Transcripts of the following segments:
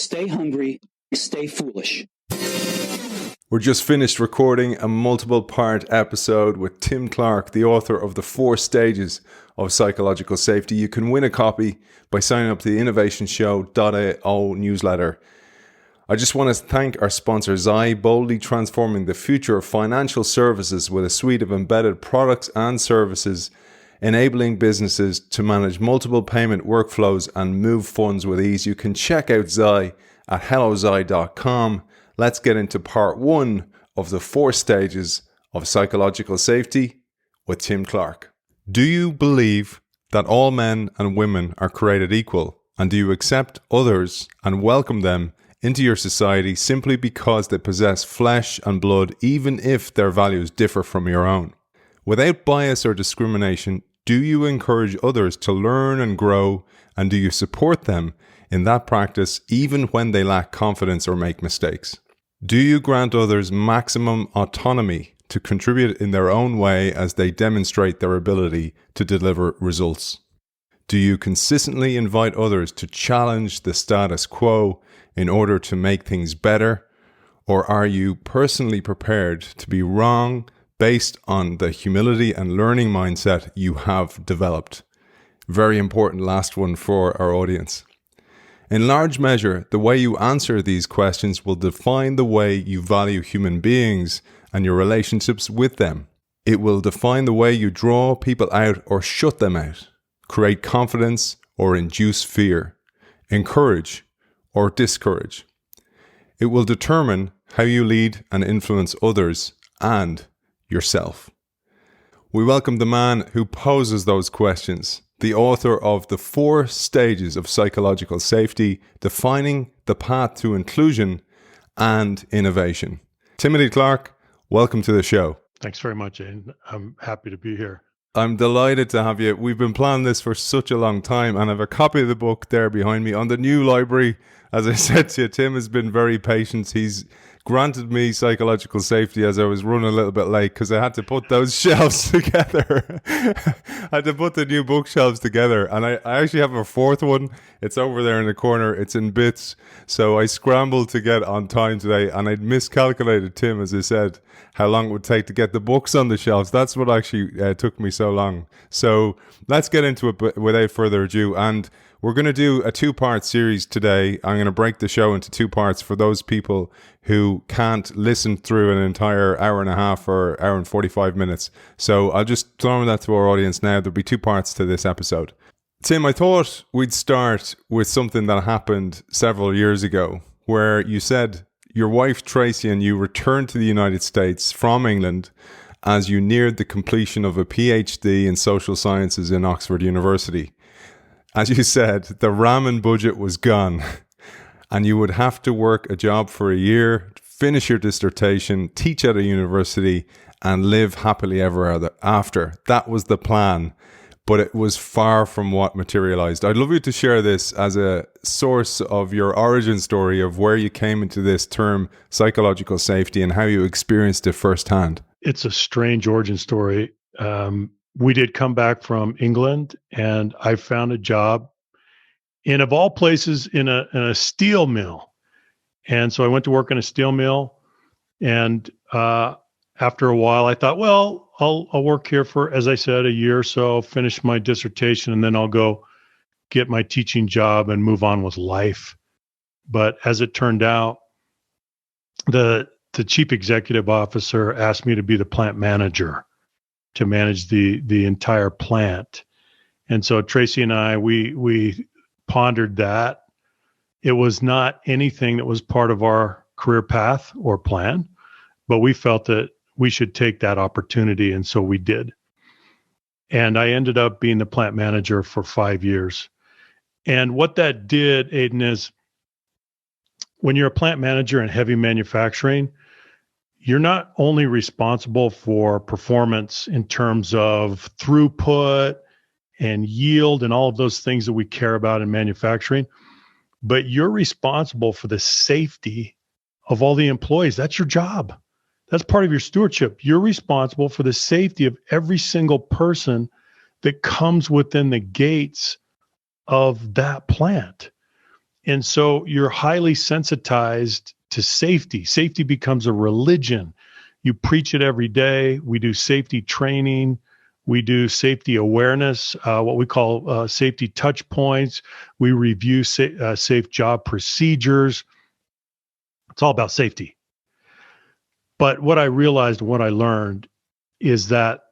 stay hungry, stay foolish. We're just finished recording a multiple-part episode with Tim Clark, the author of The 4 Stages of Psychological Safety. You can win a copy by signing up to the innovationshow.io newsletter. I just want to thank our sponsor, Xi, boldly transforming the future of financial services with a suite of embedded products and services, enabling businesses to manage multiple payment workflows and move funds with ease. You can check out Xi at helloxi.com. Let's get into part 1 of the 4 stages of psychological safety with Tim Clark. Do you believe that all men and women are created equal? And do you accept others and welcome them into your society simply because they possess flesh and blood, even if their values differ from your own? Without bias or discrimination, do you encourage others to learn and grow, and do you support them in that practice even when they lack confidence or make mistakes? Do you grant others maximum autonomy to contribute in their own way as they demonstrate their ability to deliver results? Do you consistently invite others to challenge the status quo in order to make things better? Or are you personally prepared to be wrong based on the humility and learning mindset you have developed? Very important last one for our audience. In large measure, the way you answer these questions will define the way you value human beings and your relationships with them. It will define the way you draw people out or shut them out, create confidence or induce fear, encourage or discourage. It will determine how you lead and influence others and yourself. We welcome the man who poses those questions, the author of The 4 Stages of Psychological Safety, Defining the Path to Inclusion and Innovation. Timothy Clark, welcome to the show. Thanks very much, Aidan. I'm happy to be here. I'm delighted to have you. We've been planning this for such a long time, and I have a copy of the book there behind me on the new library. As I said to you, Tim has been very patient. He's granted me psychological safety as I was running a little bit late because I had to put those shelves together. I had to put the new bookshelves together, and I actually have a 4th one. It's over there in the corner. It's in bits. So I scrambled to get on time today, and I'd miscalculated, Tim, as I said, how long it would take to get the books on the shelves. That's what actually took me so long. So let's get into it without further ado. And we're going to do a 2-part series today. I'm going to break the show into 2 parts for those people who can't listen through an entire hour and a half or hour and 45 minutes. So I'll just throw that to our audience now. There'll be 2 parts to this episode. Tim, I thought we'd start with something that happened several years ago, where you said your wife Tracy and you returned to the United States from England as you neared the completion of a PhD in social sciences in Oxford University. As you said, the ramen budget was gone and you would have to work a job for a year, finish your dissertation, teach at a university, and live happily ever after. That was the plan, but it was far from what materialized. I'd love you to share this as a source of your origin story of where you came into this term psychological safety and how you experienced it firsthand. It's a strange origin story. We did come back from England, and I found a job in, of all places, in a steel mill. And so I went to work in a steel mill, and after a while, I thought, well, I'll work here for, as I said, a year or so, finish my dissertation, and then I'll go get my teaching job and move on with life. But as it turned out, the chief executive officer asked me to be the plant manager, to manage the entire plant. And so Tracy and I, we pondered that. It was not anything that was part of our career path or plan, but we felt that we should take that opportunity, and so we did. And I ended up being the plant manager for 5 years. And what that did, Aidan, is when you're a plant manager in heavy manufacturing, you're not only responsible for performance in terms of throughput and yield and all of those things that we care about in manufacturing, but you're responsible for the safety of all the employees. That's your job. That's part of your stewardship. You're responsible for the safety of every single person that comes within the gates of that plant. And so you're highly sensitized to safety. Safety becomes a religion. You preach it every day. We do safety training. We do safety awareness, what we call safety touch points. We review safe job procedures. It's all about safety. But what I realized, what I learned is that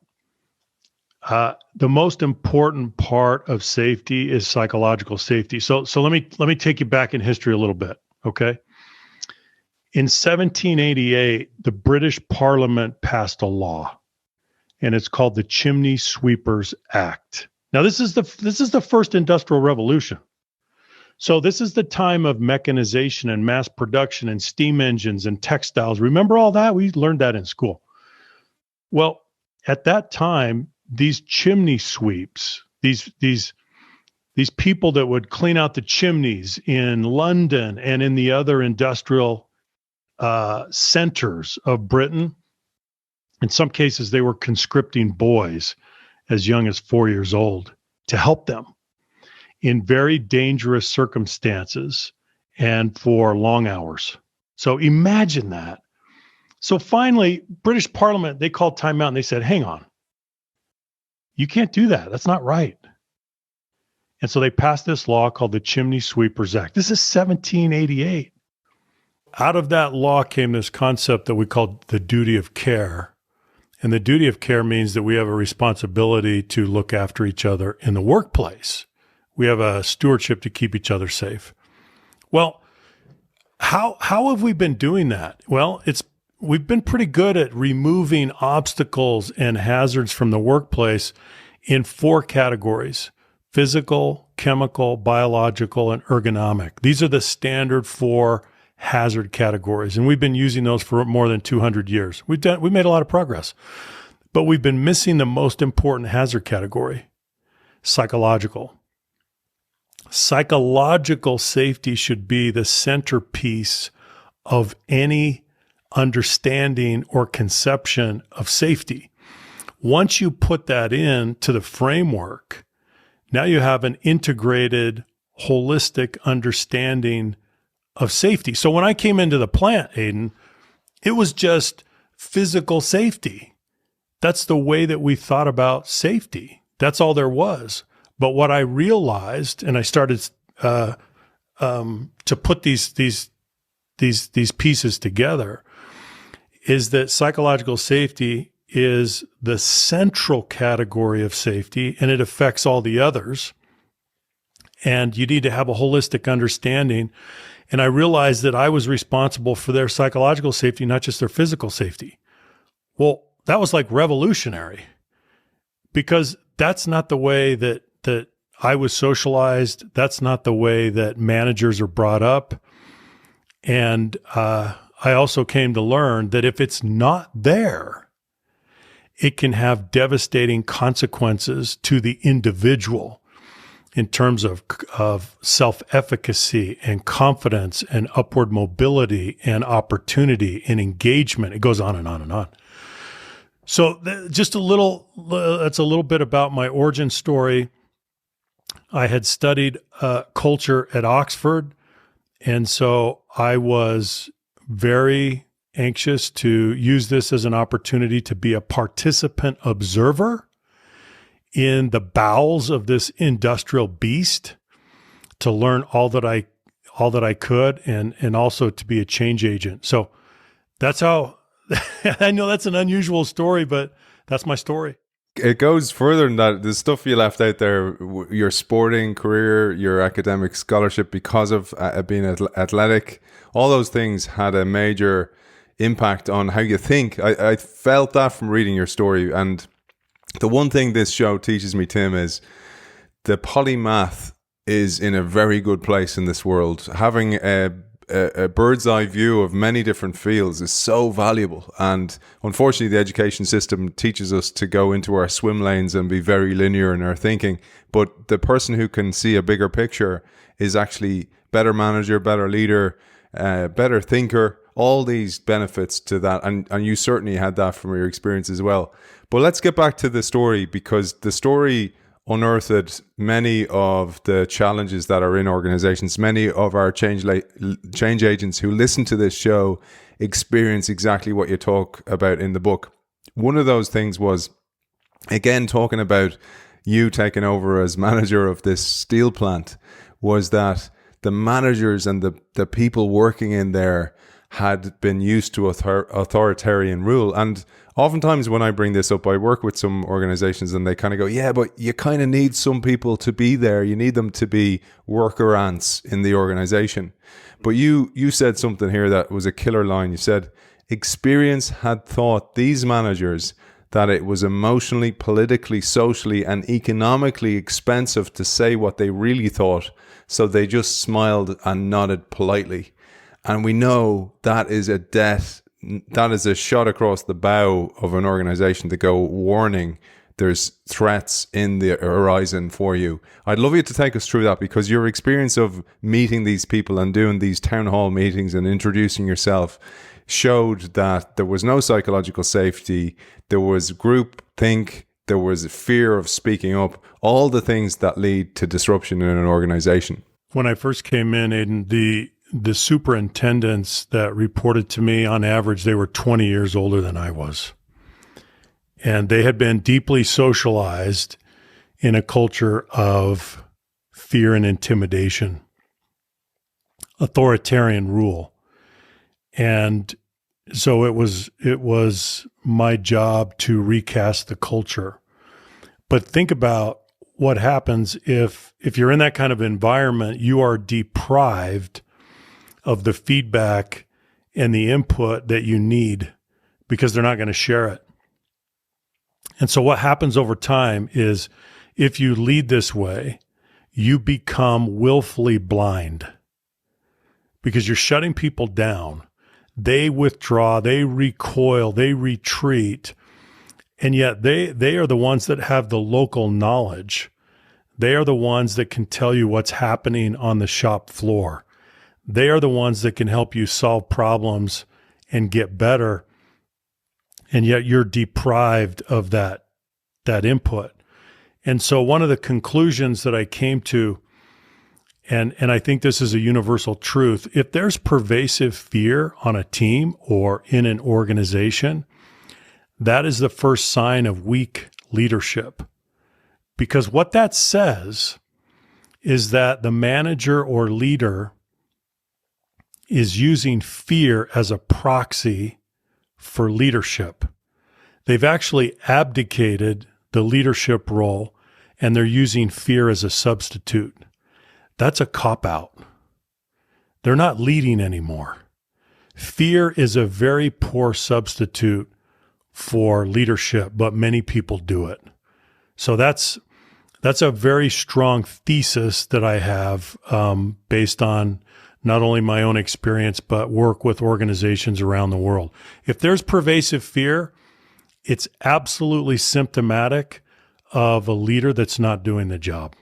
the most important part of safety is psychological safety. So let me take you back in history a little bit, okay? In 1788, the British Parliament passed a law, and it's called the Chimney Sweepers Act. Now, this is the first industrial revolution. So this is the time of mechanization and mass production and steam engines and textiles. Remember all that? We learned that in school. Well, at that time, these chimney sweeps, these people that would clean out the chimneys in London and in the other industrial centers of Britain, in some cases, they were conscripting boys as young as 4 years old to help them in very dangerous circumstances and for long hours. So imagine that. So finally, British Parliament, they called time out and they said, hang on, you can't do that. That's not right. And so they passed this law called the Chimney Sweepers Act. This is 1788. Out of that law came this concept that we called the duty of care. And the duty of care means that we have a responsibility to look after each other in the workplace. We have a stewardship to keep each other safe. Well, how have we been doing that? Well, we've been pretty good at removing obstacles and hazards from the workplace in 4 categories: physical, chemical, biological, and ergonomic. These are the standard 4 hazard categories, and we've been using those for more than 200 years. We made a lot of progress, but we've been missing the most important hazard category: psychological. Psychological safety should be the centerpiece of any understanding or conception of safety. Once you put that into the framework, now you have an integrated, holistic understanding of safety. So when I came into the plant, Aidan, it was just physical safety. That's the way that we thought about safety. That's all there was. But what I realized, and I started to put these pieces together, is that psychological safety is the central category of safety, and it affects all the others. And you need to have a holistic understanding. And I realized that I was responsible for their psychological safety, not just their physical safety. Well, that was like revolutionary, because that's not the way that I was socialized. That's not the way that managers are brought up. And I also came to learn that if it's not there, it can have devastating consequences to the individual in terms of self-efficacy and confidence and upward mobility and opportunity and engagement. It goes on and on and on. So that's a little bit about my origin story. I had studied culture at Oxford, and so I was very anxious to use this as an opportunity to be a participant observer in the bowels of this industrial beast, to learn all that I could, and also to be a change agent. So that's how. I know that's an unusual story, but that's my story. It goes further than that. The stuff you left out there, your sporting career, your academic scholarship, because of being athletic, all those things had a major impact on how you think. I felt that from reading your story. And the one thing this show teaches me, Tim, is the polymath is in a very good place in this world. Having a bird's eye view of many different fields is so valuable. And unfortunately, the education system teaches us to go into our swim lanes and be very linear in our thinking. But the person who can see a bigger picture is actually better manager, better leader, better thinker, all these benefits to that. And you certainly had that from your experience as well. But let's get back to the story, because the story unearthed many of the challenges that are in organizations. Many of our change agents who listen to this show experience exactly what you talk about in the book. One of those things was, again, talking about you taking over as manager of this steel plant, was that the managers and the people working in there had been used to authoritarian rule. And oftentimes when I bring this up, I work with some organizations and they kind of go, yeah, but you kind of need some people to be there. You need them to be worker ants in the organization. But you said something here that was a killer line. You said, experience had taught these managers that it was emotionally, politically, socially, and economically expensive to say what they really thought. So they just smiled and nodded politely. And we know that is a death, that is a shot across the bow of an organization to go, warning, there's threats in the horizon for you. I'd love you to take us through that, because your experience of meeting these people and doing these town hall meetings and introducing yourself showed that there was no psychological safety, there was group think, there was fear of speaking up, all the things that lead to disruption in an organization. When I first came in, Aidan, the superintendents that reported to me, on average, they were 20 years older than I was. And they had been deeply socialized in a culture of fear and intimidation, authoritarian rule. And so it was my job to recast the culture. But think about what happens if you're in that kind of environment, you are deprived of the feedback and the input that you need because they're not going to share it. And so what happens over time is, if you lead this way, you become willfully blind because you're shutting people down. They withdraw, they recoil, they retreat. And yet they are the ones that have the local knowledge. They are the ones that can tell you what's happening on the shop floor. They are the ones that can help you solve problems and get better. And yet you're deprived of that input. And so one of the conclusions that I came to, and I think this is a universal truth, if there's pervasive fear on a team or in an organization, that is the first sign of weak leadership. Because what that says is that the manager or leader is using fear as a proxy for leadership. They've actually abdicated the leadership role and they're using fear as a substitute. That's a cop-out. They're not leading anymore. Fear is a very poor substitute for leadership, but many people do it. So that's a very strong thesis that I have based on not only my own experience, but work with organizations around the world. If there's pervasive fear, it's absolutely symptomatic of a leader that's not doing the job.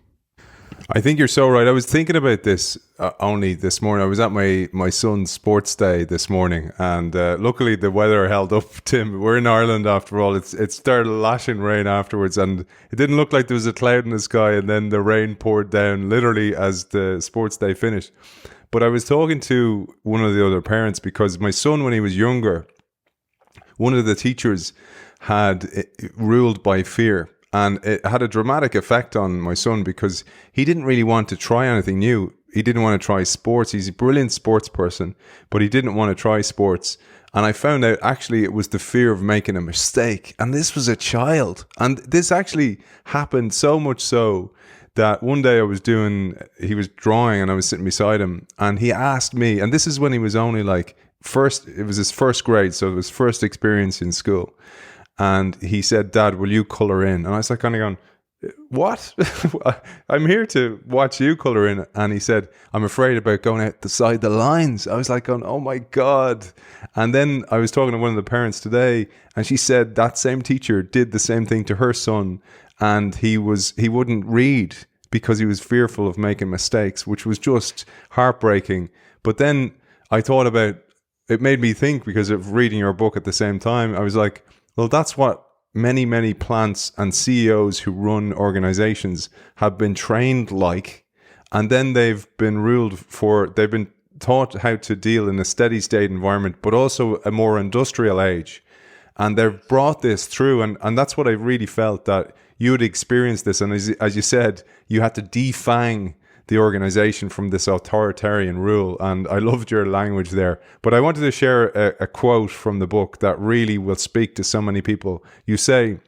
I think you're so right. I was thinking about this only this morning. I was at my son's sports day this morning, and luckily the weather held up, Tim. We're in Ireland after all. It started lashing rain afterwards, and it didn't look like there was a cloud in the sky, and then the rain poured down literally as the sports day finished. But I was talking to one of the other parents because my son, when he was younger, one of the teachers had ruled by fear. And it had a dramatic effect on my son because he didn't really want to try anything new. He didn't want to try sports. He's a brilliant sports person, but he didn't want to try sports. And I found out actually it was the fear of making a mistake. And this was a child. And this actually happened so much so that one day he was drawing and I was sitting beside him and he asked me, and this is when he was only it was his first grade. So it was first experience in school. And he said, "Dad, will you colour in?" And I was like kind of going, "What? I'm here to watch you colour in." And he said, "I'm afraid about going outside the lines." I was like going, "Oh my God." And then I was talking to one of the parents today and she said that same teacher did the same thing to her son. And he wouldn't read because he was fearful of making mistakes, which was just heartbreaking. But then I thought about, it made me think because of reading your book at the same time. I was like, well, that's what many, many plants and CEOs who run organizations have been trained like, and then they've been taught how to deal in a steady state environment, but also a more industrial age. And they've brought this through. And that's what I really felt, that you had experienced this. And as you said, you had to defang the organization from this authoritarian rule. And I loved your language there. But I wanted to share a quote from the book that really will speak to so many people. You say,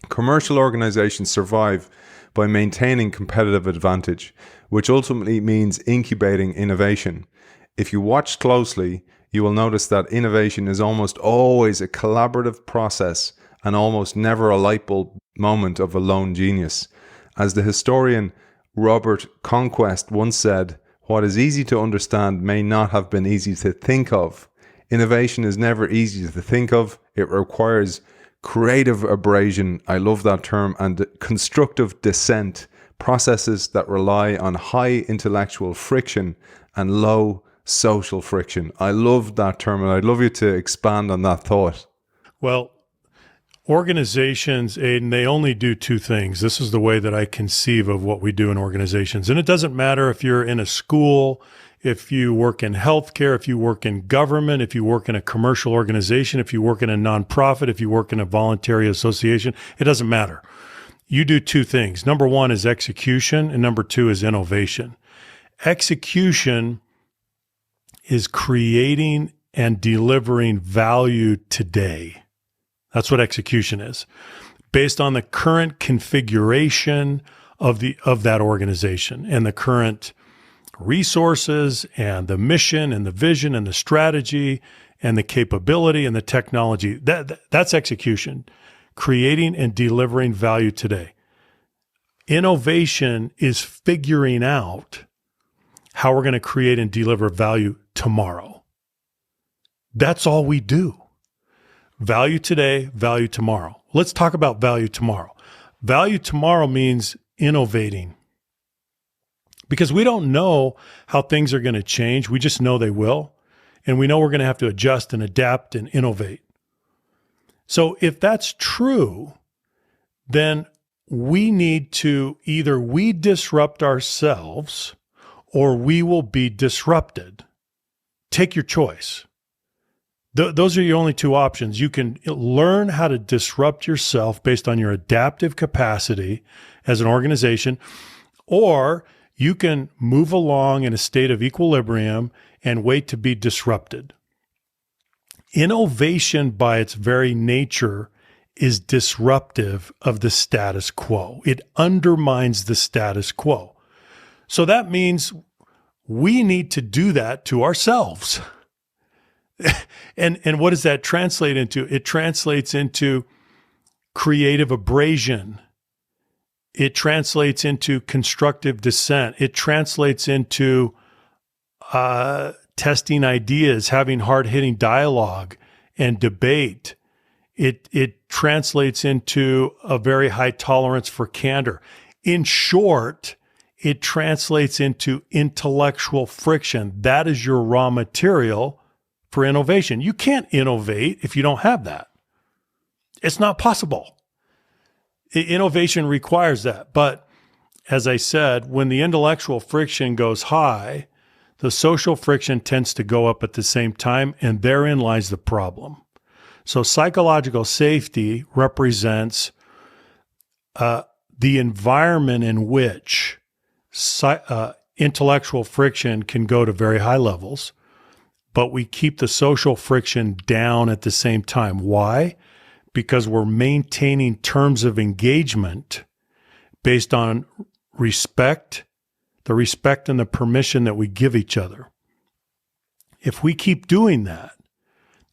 commercial organizations survive by maintaining competitive advantage, which ultimately means incubating innovation. If you watch closely, you will notice that innovation is almost always a collaborative process and almost never a light bulb moment of a lone genius. As the historian Robert Conquest once said, what is easy to understand may not have been easy to think of. Innovation is never easy to think of. It requires creative abrasion, I love that term, and constructive dissent, processes that rely on high intellectual friction and low social friction. I love that term, and I'd love you to expand on that thought. Well, organizations, Aidan, they only do two things. This is the way that I conceive of what we do in organizations. And it doesn't matter if you're in a school, if you work in healthcare, if you work in government, if you work in a commercial organization, if you work in a nonprofit, if you work in a voluntary association, it doesn't matter. You do two things. Number one is execution, and number two is innovation. Execution is creating and delivering value today. That's what execution is, based on the current configuration of that organization and the current resources and the mission and the vision and the strategy and the capability and the technology. That's execution, creating and delivering value today. Innovation is figuring out how we're going to create and deliver value tomorrow. That's all we do. Value today, value tomorrow. Let's talk about value tomorrow. Value tomorrow means innovating, because we don't know how things are going to change. We just know they will. And we know we're going to have to adjust and adapt and innovate. So if that's true, then we need to either we disrupt ourselves or we will be disrupted. Take your choice. Those are your only two options. You can learn how to disrupt yourself based on your adaptive capacity as an organization, or you can move along in a state of equilibrium and wait to be disrupted. Innovation, by its very nature, is disruptive of the status quo. It undermines the status quo. So that means we need to do that to ourselves. And what does that translate into? It translates into creative abrasion. It translates into constructive dissent. It translates into testing ideas, having hard-hitting dialogue and debate. It translates into a very high tolerance for candor. In short, it translates into intellectual friction. That is your raw material for innovation. You can't innovate if you don't have that. It's not possible. Innovation requires that. But as I said, when the intellectual friction goes high, the social friction tends to go up at the same time, and therein lies the problem. So psychological safety represents the environment in which intellectual friction can go to very high levels, but we keep the social friction down at the same time. Why? Because we're maintaining terms of engagement based on respect, the respect and the permission that we give each other. If we keep doing that,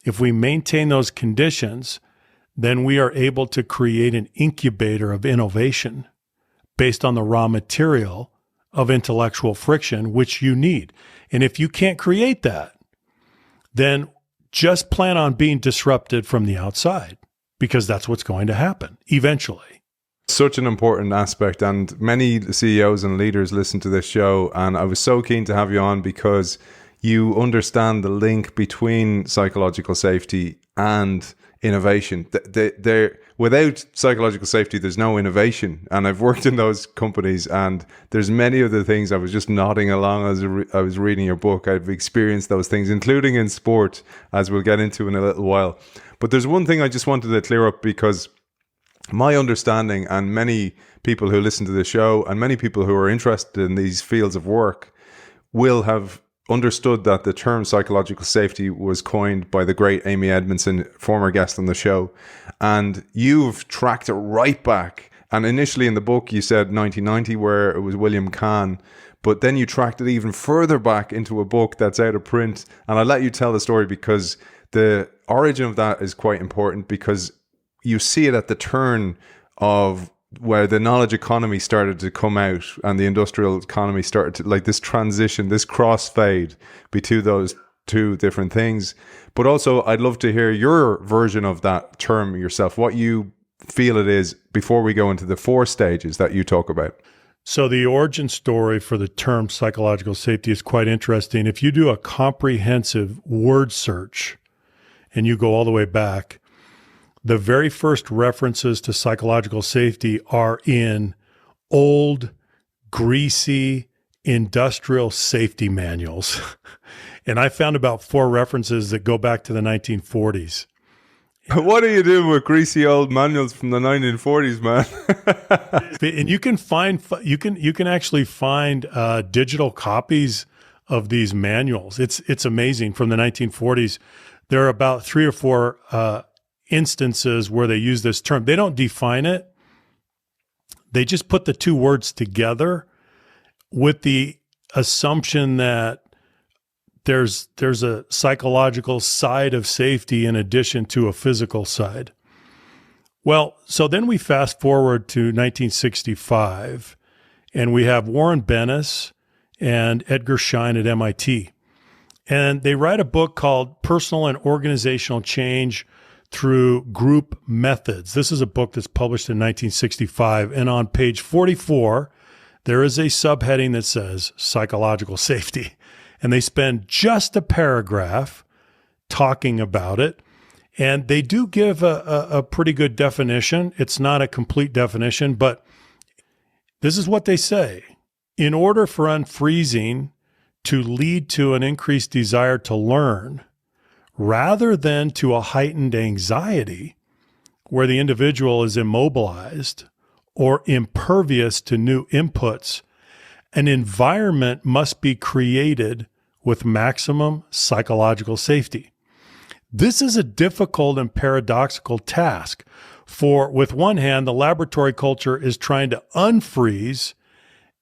if we maintain those conditions, then we are able to create an incubator of innovation based on the raw material of intellectual friction, which you need. And if you can't create that, then just plan on being disrupted from the outside, because that's what's going to happen eventually. Such an important aspect, and many CEOs and leaders listen to this show, and I was so keen to have you on because you understand the link between psychological safety and innovation. Without psychological safety, there's no innovation. And I've worked in those companies, and there's many of the things I was just nodding along as I was reading your book. I've experienced those things, including in sport, as we'll get into in a little while. But there's one thing I just wanted to clear up, because my understanding, and many people who listen to the show and many people who are interested in these fields of work will have understood that the term psychological safety was coined by the great Amy Edmondson, former guest on the show. And you've tracked it right back. And initially in the book, you said 1990, where it was William Kahn. But then you tracked it even further back into a book that's out of print. And I'll let you tell the story, because the origin of that is quite important, because you see it at the turn of where the knowledge economy started to come out and the industrial economy started to, like, this transition, this crossfade between those two different things. But also, I'd love to hear your version of that term yourself, what you feel it is, before we go into the 4 stages that you talk about. So the origin story for the term psychological safety is quite interesting. If you do a comprehensive word search and you go all the way back, the very first references to psychological safety are in old, greasy, industrial safety manuals. And I found about 4 references that go back to the 1940s. What are you doing with greasy old manuals from the 1940s, man? And you can actually find digital copies of these manuals. It's amazing. From the 1940s, there are about 3 or 4 instances where they use this term. They don't define it. They just put the 2 words together with the assumption that there's a psychological side of safety in addition to a physical side. Well, so then we fast forward to 1965, and we have Warren Bennis and Edgar Schein at MIT. And they write a book called Personal and Organizational Change Through Group Methods. This is a book that's published in 1965. And on page 44, there is a subheading that says psychological safety. And they spend just a paragraph talking about it. And they do give a pretty good definition. It's not a complete definition, but this is what they say. In order for unfreezing to lead to an increased desire to learn, rather than to a heightened anxiety where the individual is immobilized or impervious to new inputs, an environment must be created with maximum psychological safety. This is a difficult and paradoxical task, for with one hand, the laboratory culture is trying to unfreeze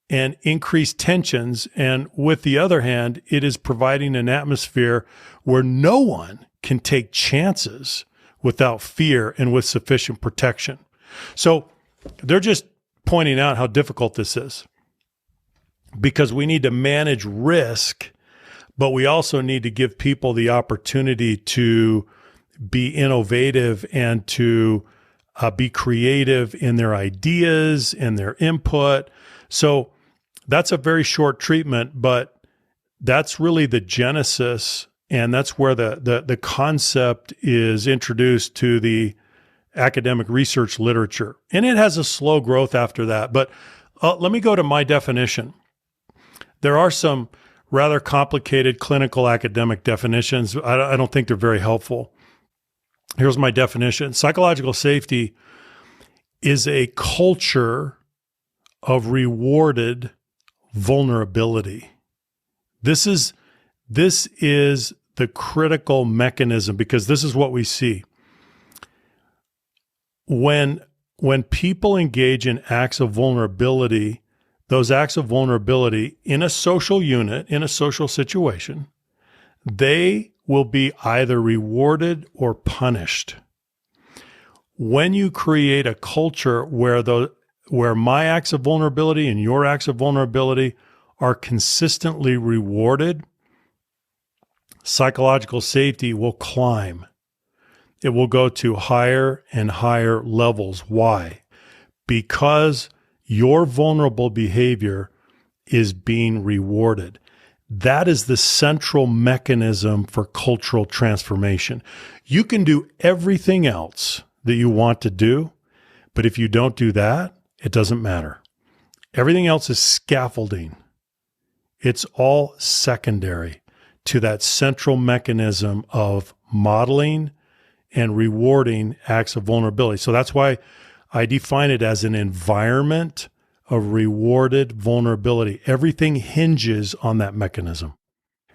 and increase tensions, and with the other hand, it is providing an atmosphere where no one can take chances without fear and with sufficient protection. So they're just pointing out how difficult this is, because we need to manage risk, but we also need to give people the opportunity to be innovative and to be creative in their ideas and their input. So that's a very short treatment, but that's really the genesis, and that's where the concept is introduced to the academic research literature. And it has a slow growth after that. But let me go to my definition. There are some rather complicated clinical academic definitions. I don't think they're very helpful. Here's my definition. Psychological safety is a culture of rewarded vulnerability. This is the critical mechanism, because this is what we see. When people engage in acts of vulnerability, those acts of vulnerability in a social unit, in a social situation, they will be either rewarded or punished. When you create a culture where my acts of vulnerability and your acts of vulnerability are consistently rewarded, psychological safety will climb. It will go to higher and higher levels. Why? Because your vulnerable behavior is being rewarded. That is the central mechanism for cultural transformation. You can do everything else that you want to do, but if you don't do that, it doesn't matter. Everything else is scaffolding. It's all secondary to that central mechanism of modeling and rewarding acts of vulnerability. So that's why I define it as an environment of rewarded vulnerability. Everything hinges on that mechanism.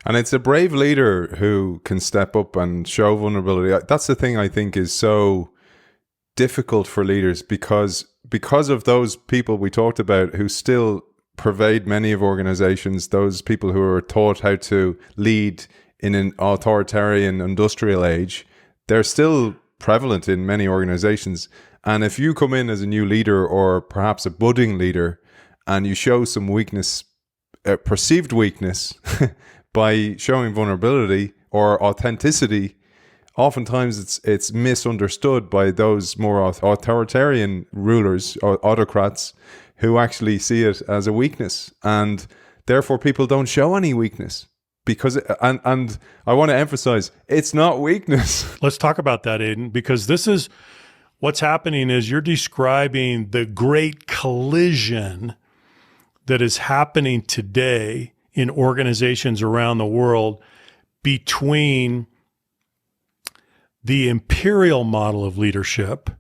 And it's a brave leader who can step up and show vulnerability. That's the thing I think is so difficult for leaders, because of those people we talked about who still pervade many of organizations, those people who are taught how to lead in an authoritarian industrial age, they're still prevalent in many organizations. And if you come in as a new leader or perhaps a budding leader and you show some weakness, perceived weakness by showing vulnerability or authenticity, oftentimes it's misunderstood by those more authoritarian rulers or autocrats who actually see it as a weakness, and therefore people don't show any weakness. Because and I want to emphasize, it's not weakness. Let's talk about that, Aidan, because this is what's happening is you're describing the great collision that is happening today in organizations around the world between the imperial model of leadership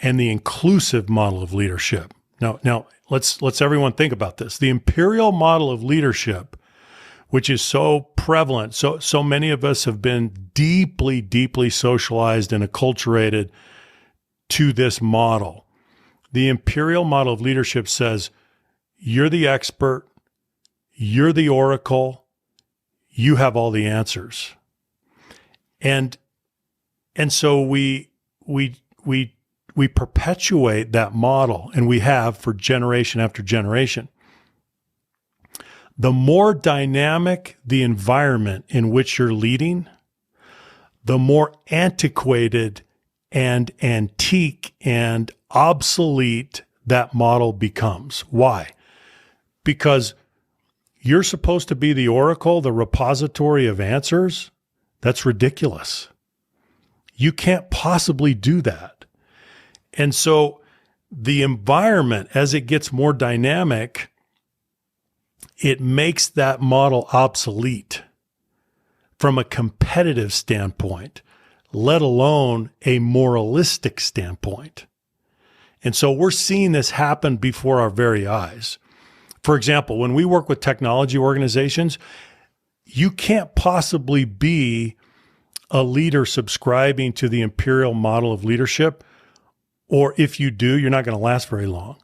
and the inclusive model of leadership. Now let's everyone think about this. The imperial model of leadership, which is so prevalent, so many of us have been deeply, deeply socialized and acculturated to this model. The imperial model of leadership says, you're the expert, you're the oracle, you have all the answers. And so we perpetuate that model, and we have for generation after generation. The more dynamic the environment in which you're leading, the more antiquated and antique and obsolete that model becomes. Why? Because you're supposed to be the oracle, the repository of answers. That's ridiculous. You can't possibly do that. And so the environment, as it gets more dynamic, it makes that model obsolete from a competitive standpoint, let alone a moralistic standpoint. And so we're seeing this happen before our very eyes. For example, when we work with technology organizations, you can't possibly be a leader subscribing to the imperial model of leadership, or if you do, you're not going to last very long,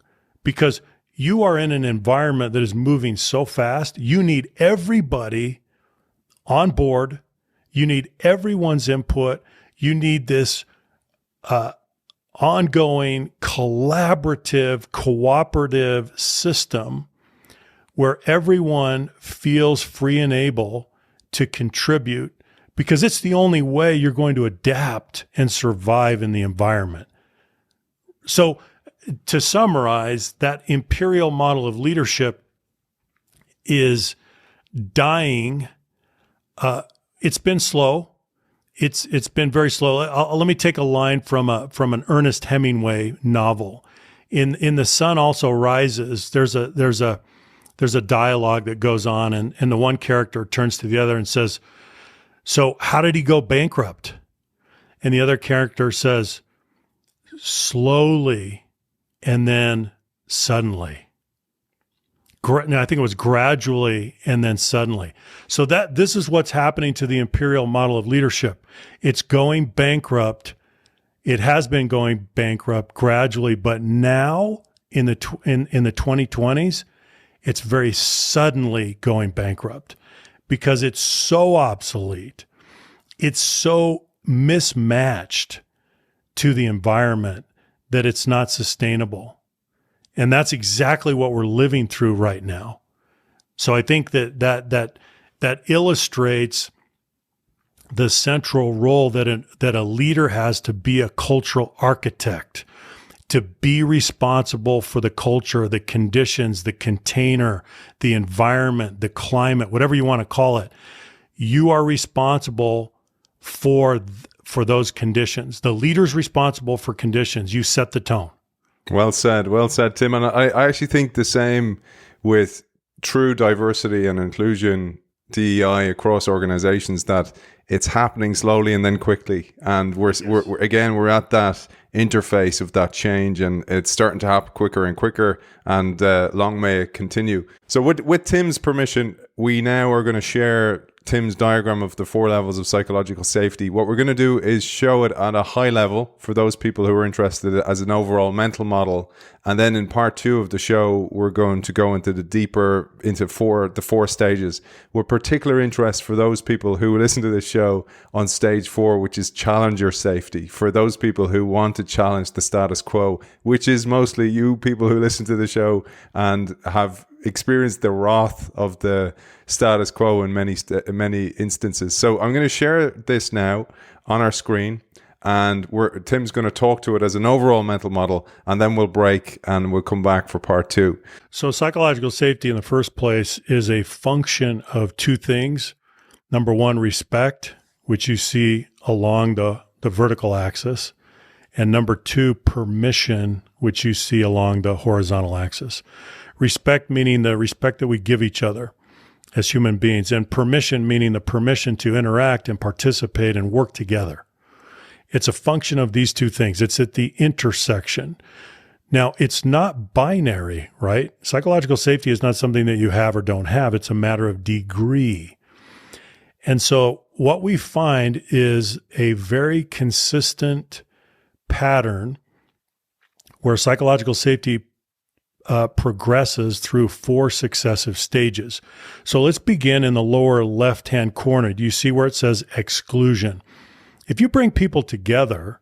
because you are in an environment that is moving so fast. You need everybody on board. You need everyone's input. You need this ongoing, collaborative, cooperative system where everyone feels free and able to contribute, because it's the only way you're going to adapt and survive in the environment. So to summarize, that imperial model of leadership is dying. It's been slow. It's been very slow. Let me take a line from an Ernest Hemingway novel. In The Sun Also Rises, there's a dialogue that goes on, and the one character turns to the other and says, "So how did he go bankrupt?" And the other character says, "Slowly, and then suddenly." I think it was gradually and then suddenly. So this is what's happening to the imperial model of leadership. It's going bankrupt. It has been going bankrupt gradually, but now in the 2020s, it's very suddenly going bankrupt because it's so obsolete. It's so mismatched to the environment that it's not sustainable. And that's exactly what we're living through right now. So I think that illustrates the central role that a leader has to be a cultural architect, to be responsible for the culture, the conditions, the container, the environment, the climate, whatever you want to call it. You are responsible for those conditions. The leader's responsible for conditions. You set the tone. Well said, Tim. And I actually think the same with true diversity and inclusion, DEI across organizations, that it's happening slowly and then quickly. And we're at that interface of that change, and it's starting to happen quicker and quicker, and long may it continue. So with Tim's permission, we now are going to share Tim's diagram of the 4 levels of psychological safety. What we're going to do is show it at a high level for those people who are interested as an overall mental model. And then in part 2 of the show, we're going to go into the 4 stages, with particular interest for those people who listen to this show on stage 4, which is challenger safety, for those people who want to challenge the status quo, which is mostly you people who listen to the show and have experienced the wrath of the status quo in many instances. So I'm going to share this now on our screen, and Tim's going to talk to it as an overall mental model, and then we'll break and we'll come back for part 2. So psychological safety in the first place is a function of 2 things. Number 1, respect, which you see along the vertical axis. And number 2, permission, which you see along the horizontal axis. Respect meaning the respect that we give each other as human beings, and permission meaning the permission to interact and participate and work together. It's a function of these 2 things. It's at the intersection. Now, it's not binary, right? Psychological safety is not something that you have or don't have. It's a matter of degree. And so what we find is a very consistent pattern where psychological safety progresses through 4 successive stages. So let's begin in the lower left-hand corner. Do you see where it says exclusion? If you bring people together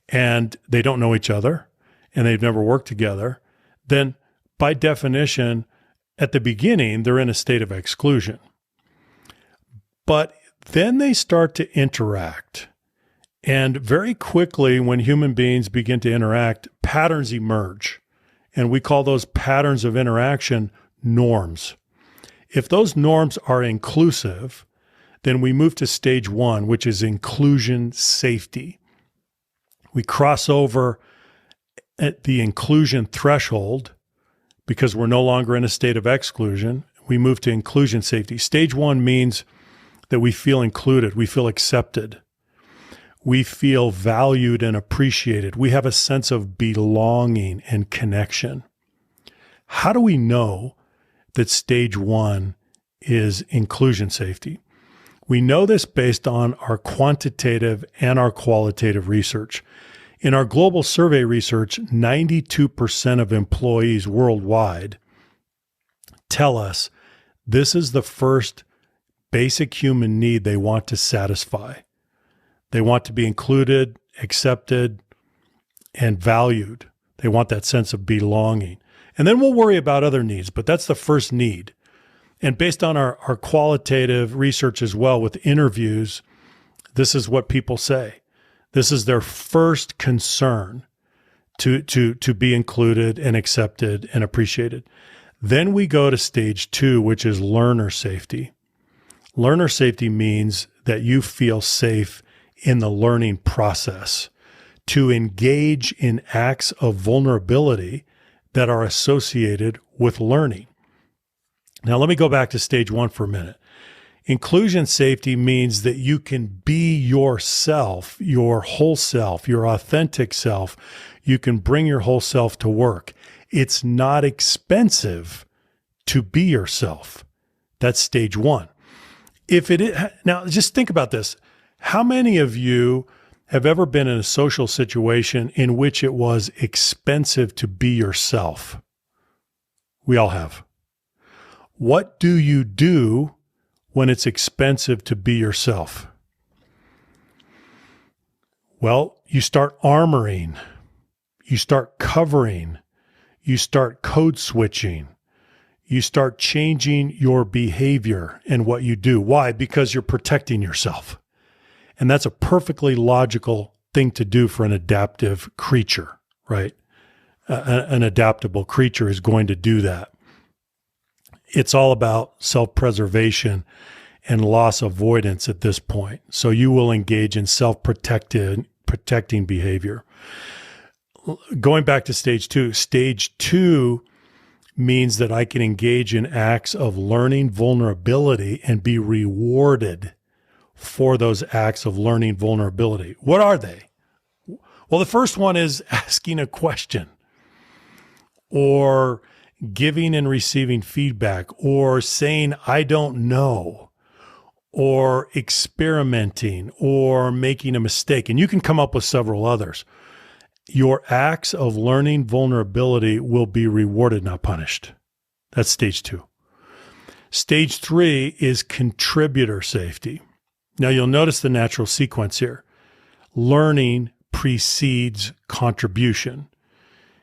and they don't know each other and they've never worked together, then by definition, at the beginning, they're in a state of exclusion. But then they start to interact. And very quickly, when human beings begin to interact, patterns emerge. And we call those patterns of interaction norms. If those norms are inclusive, then we move to stage 1, which is inclusion safety. We cross over at the inclusion threshold because we're no longer in a state of exclusion. We move to inclusion safety. Stage 1 means that we feel included, we feel accepted, we feel valued and appreciated. We have a sense of belonging and connection. How do we know that stage 1 is inclusion safety? We know this based on our quantitative and our qualitative research. In our global survey research, 92% of employees worldwide tell us this is the first basic human need they want to satisfy. They want to be included, accepted, and valued. They want that sense of belonging. And then we'll worry about other needs, but that's the first need. And based on our qualitative research as well with interviews, this is what people say. This is their first concern, to be included and accepted and appreciated. Then we go to stage 2, which is learner safety. Learner safety means that you feel safe in the learning process, to engage in acts of vulnerability that are associated with learning. Now, let me go back to stage 1 for a minute. Inclusion safety means that you can be yourself, your whole self, your authentic self. You can bring your whole self to work. It's not expensive to be yourself. That's stage 1. Now, just think about this. How many of you have ever been in a social situation in which it was expensive to be yourself? We all have. What do you do when it's expensive to be yourself? Well, you start armoring, you start covering, you start code switching, you start changing your behavior and what you do. Why? Because you're protecting yourself. And that's a perfectly logical thing to do for an adaptive creature, right? an adaptable creature is going to do that. It's all about self-preservation and loss avoidance at this point. So you will engage in protecting behavior. Going back to stage two means that I can engage in acts of learning vulnerability and be rewarded for those acts of learning vulnerability. What are they? Well, the first one is asking a question, or giving and receiving feedback, or saying, I don't know, or experimenting, or making a mistake. And you can come up with several others. Your acts of learning vulnerability will be rewarded, not punished. That's stage two. Stage three is contributor safety. Now you'll notice the natural sequence here. Learning precedes contribution.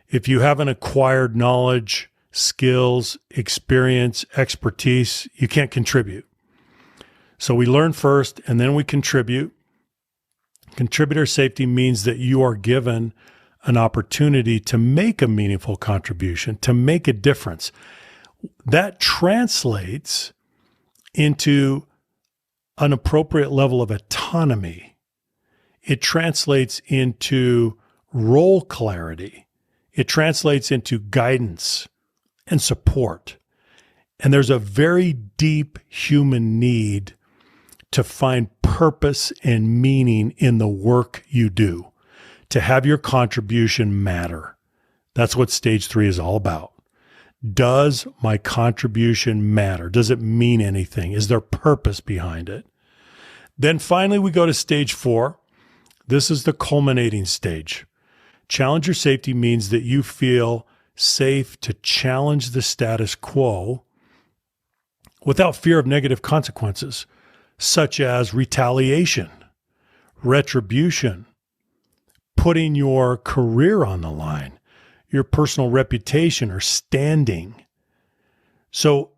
If you haven't acquired knowledge, skills, experience, expertise, you can't contribute. So we learn first and then we contribute. Contributor safety means that you are given an opportunity to make a meaningful contribution, to make a difference. That translates into an appropriate level of autonomy. It translates into role clarity. It translates into guidance and support. And there's a very deep human need to find purpose and meaning in the work you do, to have your contribution matter. That's what stage three is all about. Does my contribution matter? Does it mean anything? Is there purpose behind it? Then finally, we go to stage four. This is the culminating stage. Challenger safety means that you feel safe to challenge the status quo without fear of negative consequences, such as retaliation, retribution, putting your career on the line, your personal reputation or standing. So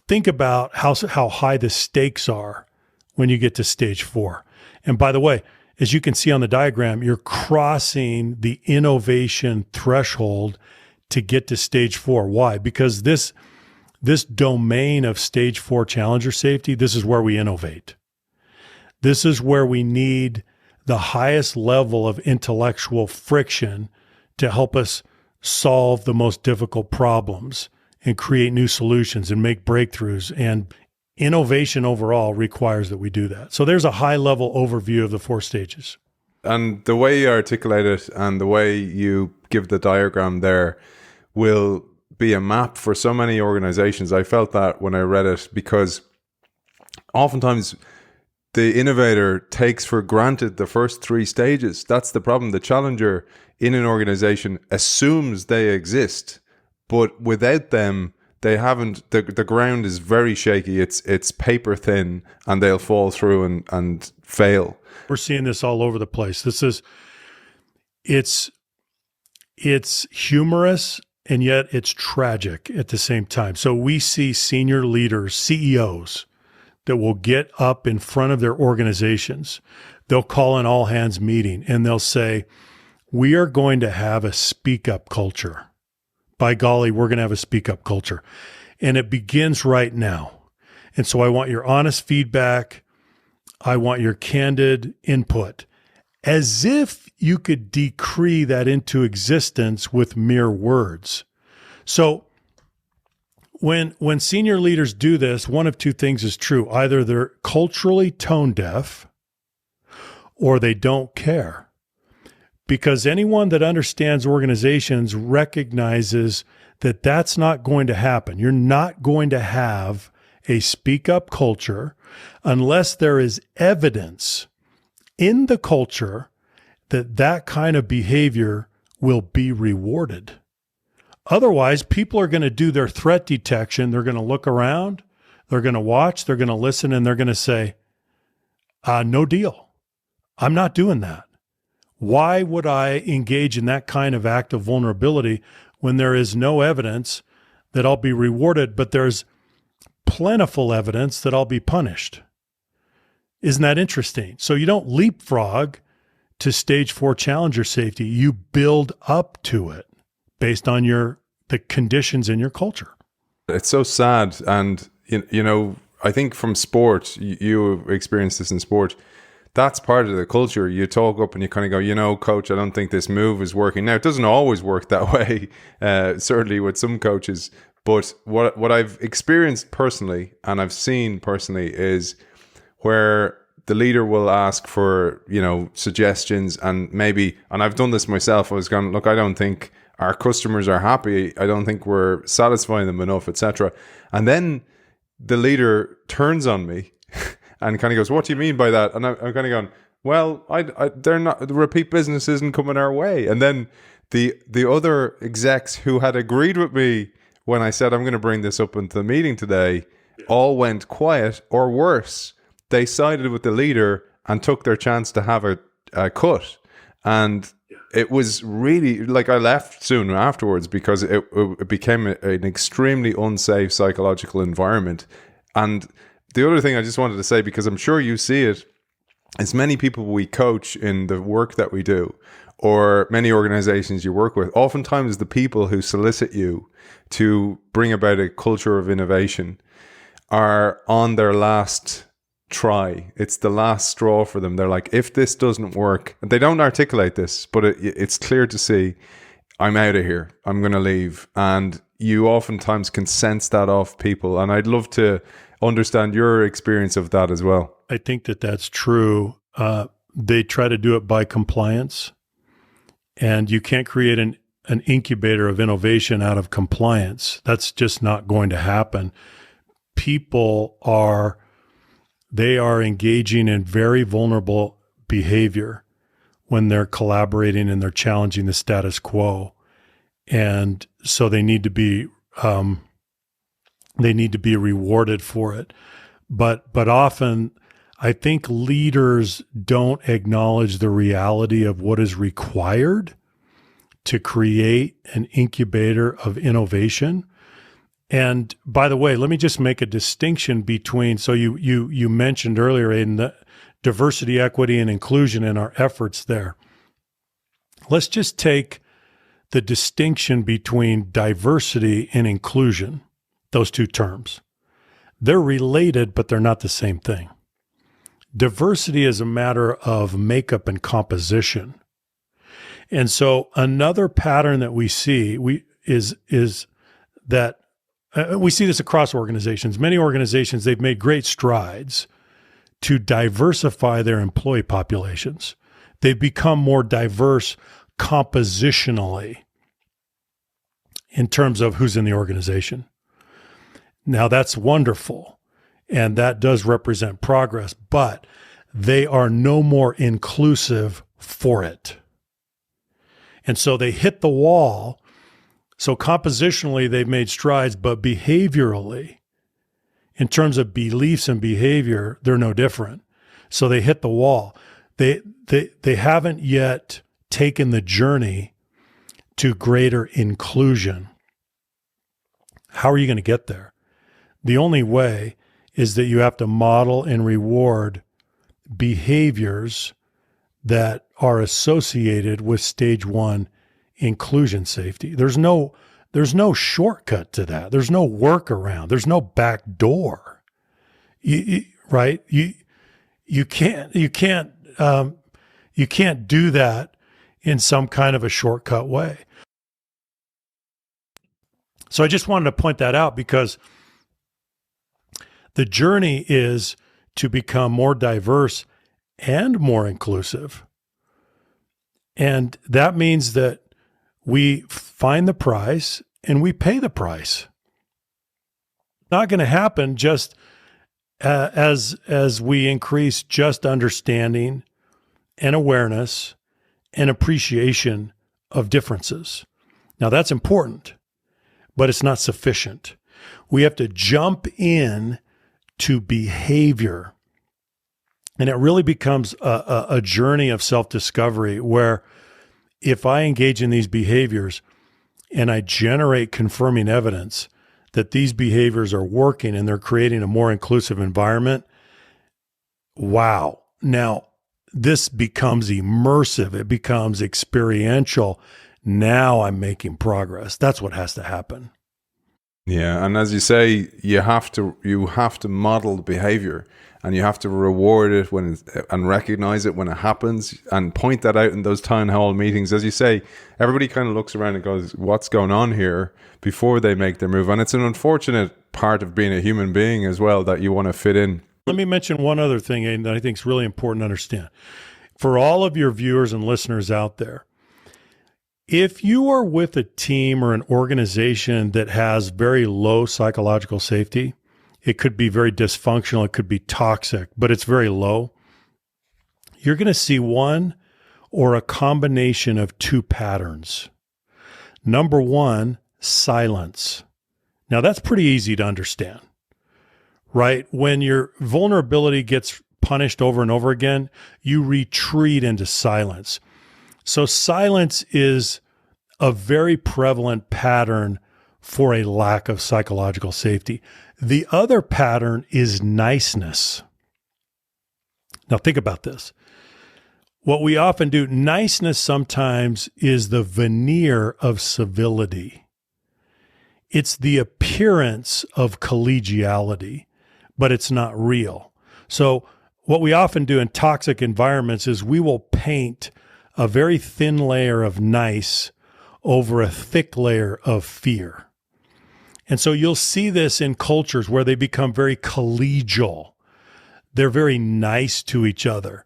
think about how high the stakes are when you get to stage four. And by the way, as you can see on the diagram, you're crossing the innovation threshold to get to stage four. Why? Because this domain of stage four challenger safety, this is where we innovate. This is where we need the highest level of intellectual friction to help us solve the most difficult problems and create new solutions and make breakthroughs. And innovation overall requires that we do that. So there's a high level overview of the four stages. And the way you articulate it and the way you give the diagram there will be a map for so many organizations. I felt that when I read it, because oftentimes the innovator takes for granted the first three stages. That's the problem. The challenger in an organization assumes they exist, but without them, they haven't. The ground is very shaky. It's paper thin, and they'll fall through and fail. We're seeing this all over the place. It's humorous, and yet it's tragic at the same time. So we see senior leaders, CEOs, that will get up in front of their organizations. They'll call an all hands meeting and they'll say, we are going to have a speak up culture. By golly, we're going to have a speak up culture. And it begins right now. And so I want your honest feedback. I want your candid input, as if you could decree that into existence with mere words. So when senior leaders do this, one of two things is true. Either they're culturally tone deaf or they don't care. Because anyone that understands organizations recognizes that that's not going to happen. You're not going to have a speak up culture unless there is evidence in the culture that that kind of behavior will be rewarded. Otherwise, people are going to do their threat detection. They're going to look around, they're going to watch, they're going to listen, and they're going to say, no deal. I'm not doing that. Why would I engage in that kind of act of vulnerability when there is no evidence that I'll be rewarded, but there's plentiful evidence that I'll be punished? Isn't that interesting? So you don't leapfrog to stage 4 challenger safety. You build up to it. based on the conditions in your culture. It's so sad. And, you know, I think from sport, you experienced this in sport, that's part of the culture. You talk up and you kind of go, you know, coach, I don't think this move is working. Now, it doesn't always work that way, certainly with some coaches. But what I've experienced personally and I've seen personally is where the leader will ask for, you know, suggestions and maybe, and I've done this myself, I was going, look, I don't think our customers are happy. I don't think we're satisfying them enough, etc. And then the leader turns on me and kind of goes, what do you mean by that? And I'm kind of going, well, they're not, the repeat business isn't coming our way. And then the other execs who had agreed with me when I said I'm going to bring this up into the meeting today, all went quiet, or worse, they sided with the leader and took their chance to have a cut. And it was really, like, I left soon afterwards because it became an extremely unsafe psychological environment. And the other thing I just wanted to say, because I'm sure you see it, is many people we coach in the work that we do, or many organizations you work with, oftentimes the people who solicit you to bring about a culture of innovation are on their last try. It's the last straw for them. They're like, if this doesn't work, and they don't articulate this, but it's clear to see, I'm out of here. I'm going to leave. And you oftentimes can sense that off people. And I'd love to understand your experience of that as well. I think that's true. They try to do it by compliance, and you can't create an incubator of innovation out of compliance. That's just not going to happen. People are engaging in very vulnerable behavior when they're collaborating and they're challenging the status quo. And so they need to be rewarded for it. But often I think leaders don't acknowledge the reality of what is required to create an incubator of innovation. And by the way, let me just make a distinction between, so you mentioned earlier, Aidan, the diversity, equity, and inclusion in our efforts there. Let's just take the distinction between diversity and inclusion, those two terms. They're related, but they're not the same thing. Diversity is a matter of makeup and composition. And so another pattern that we see is that we see this across organizations. Many organizations, they've made great strides to diversify their employee populations. They've become more diverse compositionally in terms of who's in the organization. Now, that's wonderful, and that does represent progress, but they are no more inclusive for it. And so they hit the wall. So compositionally, they've made strides, but behaviorally, in terms of beliefs and behavior, they're no different. So they hit the wall. They haven't yet taken the journey to greater inclusion. How are you going to get there? The only way is that you have to model and reward behaviors that are associated with stage one inclusion safety. There's no shortcut to that. There's no workaround. There's no back door. Right? You can't do that in some kind of a shortcut way. So I just wanted to point that out, because the journey is to become more diverse and more inclusive. And that means that we find the price and we pay the price. Not going to happen just as we increase just understanding and awareness and appreciation of differences. Now, that's important, but it's not sufficient. We have to jump in to behavior. And it really becomes a journey of self-discovery, where if I engage in these behaviors and I generate confirming evidence that these behaviors are working and they're creating a more inclusive environment, wow. Now, this becomes immersive. It becomes experiential. Now I'm making progress. That's what has to happen. Yeah, and as you say, you have to model the behavior, and you have to reward it and recognize it when it happens, and point that out in those town hall meetings. As you say, everybody kind of looks around and goes, "What's going on here?" before they make their move, and it's an unfortunate part of being a human being as well that you want to fit in. Let me mention one other thing, Aidan, that I think is really important to understand for all of your viewers and listeners out there. If you are with a team or an organization that has very low psychological safety, it could be very dysfunctional, it could be toxic, but it's very low. You're going to see one or a combination of two patterns. Number one, silence. Now that's pretty easy to understand, right? When your vulnerability gets punished over and over again, you retreat into silence. So silence is a very prevalent pattern for a lack of psychological safety. The other pattern is niceness. Now think about this. What we often do, niceness sometimes is the veneer of civility. It's the appearance of collegiality, but it's not real. So what we often do in toxic environments is we will paint a very thin layer of nice over a thick layer of fear. And so you'll see this in cultures where they become very collegial. They're very nice to each other.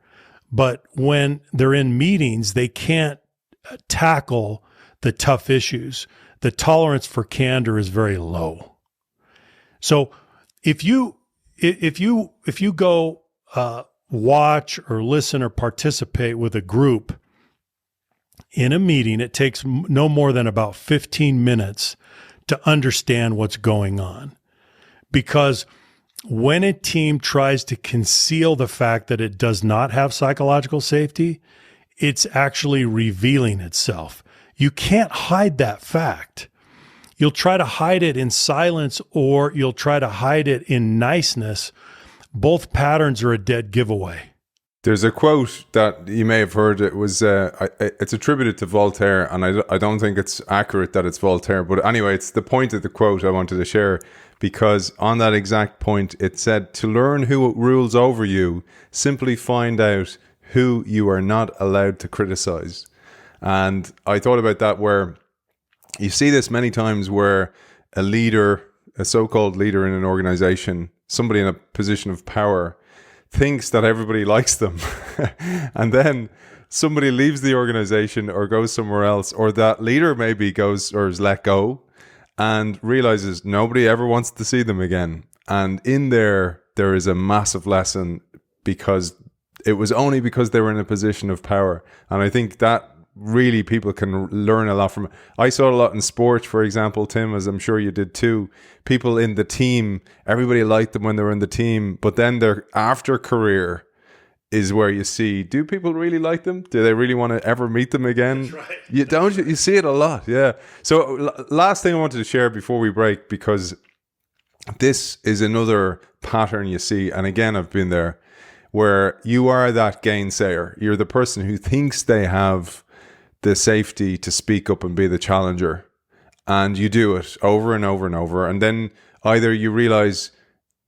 But when they're in meetings, they can't tackle the tough issues. The tolerance for candor is very low. So if you go watch or listen or participate with a group in a meeting, it takes no more than about 15 minutes to understand what's going on. Because when a team tries to conceal the fact that it does not have psychological safety, it's actually revealing itself. You can't hide that fact. You'll try to hide it in silence, or you'll try to hide it in niceness. Both patterns are a dead giveaway. There's a quote that you may have heard. It was it's attributed to Voltaire, and I don't think it's accurate that it's Voltaire. But anyway, it's the point of the quote I wanted to share, because on that exact point, it said, "To learn who rules over you, simply find out who you are not allowed to criticize." And I thought about that, where you see this many times where a leader, a so-called leader in an organization, somebody in a position of power, thinks that everybody likes them. And then somebody leaves the organization or goes somewhere else, or that leader maybe goes or is let go and realizes nobody ever wants to see them again. And in there is a massive lesson, because it was only because they were in a position of power. And I think that really people can learn a lot from it. I saw a lot in sport, for example, Tim, as I'm sure you did too. People in the team, everybody liked them when they were in the team, but then their after career is where you see, do people really like them? Do they really want to ever meet them again? That's right. You see it a lot, yeah. So last thing I wanted to share before we break, because this is another pattern you see, and again, I've been there, where you are that gainsayer. You're the person who thinks they have the safety to speak up and be the challenger. And you do it over and over and over. And then either you realize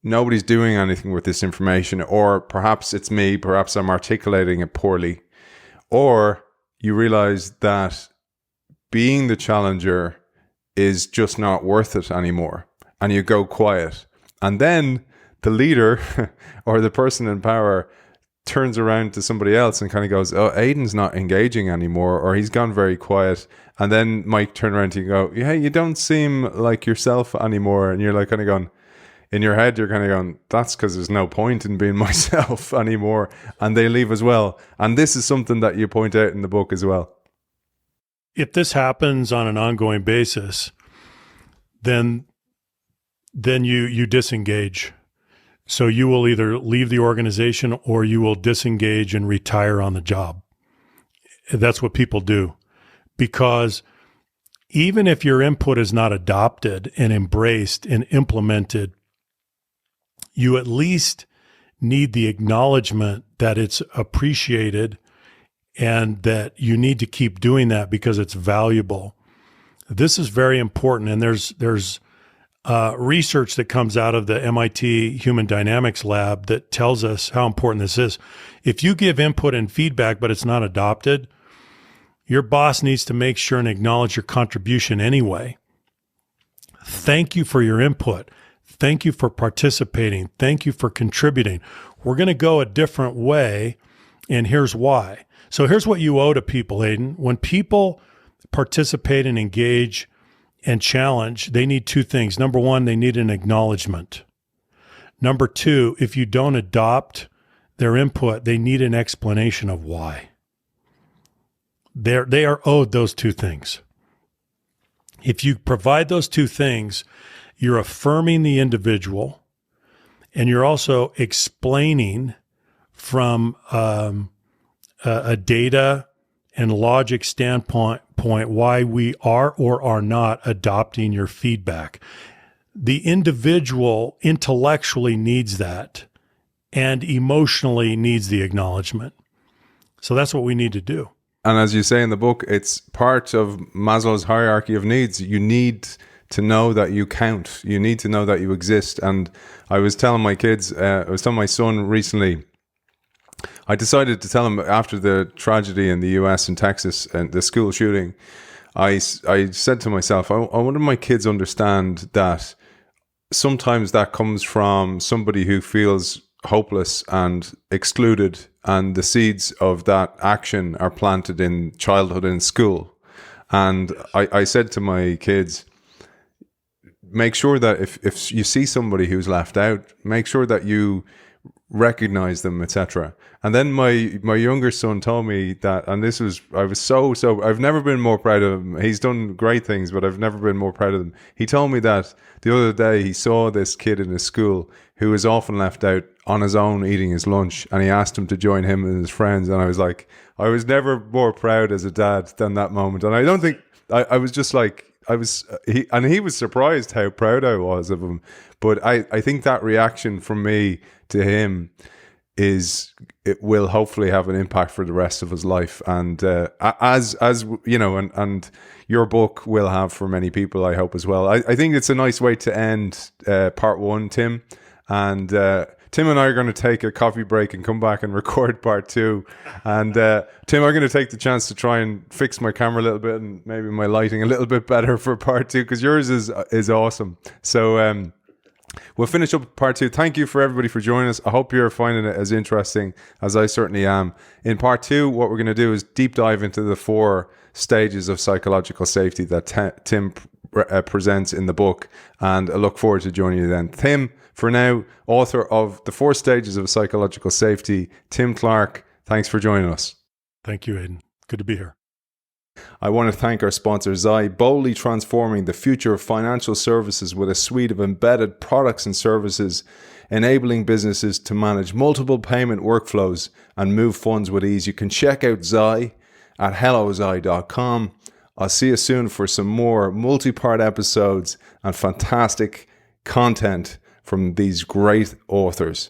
nobody's doing anything with this information, or perhaps it's me, perhaps I'm articulating it poorly, or you realize that being the challenger is just not worth it anymore, and you go quiet. And then the leader or the person in power turns around to somebody else and kind of goes, "Oh, Aidan's not engaging anymore," or "He's gone very quiet." And then Mike turn around to you and go, "Yeah, you don't seem like yourself anymore." And you're like kind of going, in your head, you're kind of going, "That's because there's no point in being myself anymore." And they leave as well. And this is something that you point out in the book as well. If this happens on an ongoing basis, then you disengage. So you will either leave the organization or you will disengage and retire on the job. That's what people do. Because even if your input is not adopted and embraced and implemented, you at least need the acknowledgement that it's appreciated and that you need to keep doing that because it's valuable. This is very important, and there's research that comes out of the MIT Human Dynamics Lab that tells us how important this is. If you give input and feedback, but it's not adopted, your boss needs to make sure and acknowledge your contribution anyway. Thank you for your input. Thank you for participating. Thank you for contributing. We're going to go a different way, and here's why. So here's what you owe to people, Aidan. When people participate and engage and challenge, they need two things. Number one, they need an acknowledgement. Number two, if you don't adopt their input, they need an explanation of why. They are owed those two things. If you provide those two things, you're affirming the individual, and you're also explaining from a data and logic standpoint why we are or are not adopting your feedback. The individual intellectually needs that and emotionally needs the acknowledgement. So that's what we need to do. And as you say in the book, it's part of Maslow's hierarchy of needs. You need to know that you count. You need to know that you exist. And I was telling my kids, I was telling my son recently, I decided to tell him after the tragedy in the US in Texas and the school shooting, I said to myself, I wonder if my kids understand that sometimes that comes from somebody who feels hopeless and excluded, and the seeds of that action are planted in childhood in school. And I said to my kids, make sure that if you see somebody who's left out, make sure that you recognize them, etc. And then my younger son told me that, and this was, I was so I've never been more proud of him. He's done great things, but I've never been more proud of him. He told me that the other day he saw this kid in his school who is often left out on his own eating his lunch, and he asked him to join him and his friends. And I was like, I was never more proud as a dad than that moment. And I don't think I was just like, he was surprised how proud I was of him. But I think that reaction from me to him it will hopefully have an impact for the rest of his life. And as you know, and your book will have for many people, I hope as well. I think it's a nice way to end part one, Tim. And Tim and I are going to take a coffee break and come back and record part two. And Tim, I'm going to take the chance to try and fix my camera a little bit and maybe my lighting a little bit better for part two, because yours is awesome. So we'll finish up part two. Thank you for everybody for joining us. I hope you're finding it as interesting as I certainly am. In part two, what we're going to do is deep dive into the 4 stages of psychological safety that Tim presents in the book, and I look forward to joining you then. Tim, for now, author of The 4 Stages of Psychological Safety, Tim Clark, thanks for joining us. Thank you, Aidan. Good to be here. I want to thank our sponsor, Xi, boldly transforming the future of financial services with a suite of embedded products and services, enabling businesses to manage multiple payment workflows and move funds with ease. You can check out Xi at helloxi.com. I'll see you soon for some more multi-part episodes and fantastic content from these great authors.